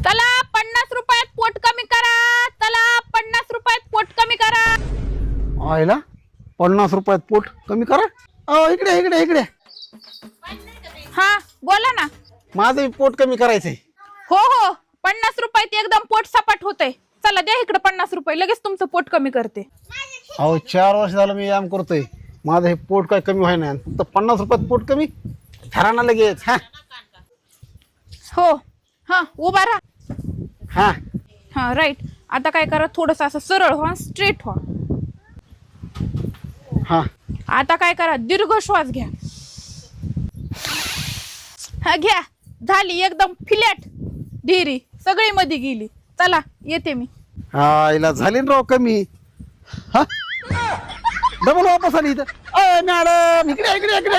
चला 50 रुपयात पोट कमी करा. चला 50 रुपयात पोट कमी करा. आयला 50 रुपयात पोट कमी करा. इकडे इकडे इकडे. हा बोला ना. माझं पोट कमी करायचंय. हो हो 50 रुपयात एकदम पोट सपाट होतंय. चला द्या इकडे 50 रुपये, लगेच तुमचं पोट कमी करते. 4 वर्ष झालं मी व्यायाम करतोय, माझं हे पोट काय कमी व्हाय ना. फक्त 50 रुपयात पोट कमी ठरा ना लगेच. हा हो हा उभा राहा. हा हा राईट. आता काय करा, थोडस असं सरळ व्हा, स्ट्रेट व्हा. हा आता काय करा, दीर्घ श्वास घ्या. हा घ्या. झाली एकदम फ्लॅट ढिरी सगळी मध्ये गेली. चला येते मी. हिला झाली ना राव कमी. हा डबल वापस आली इथं. मॅडम इकडे इकडे इकडे.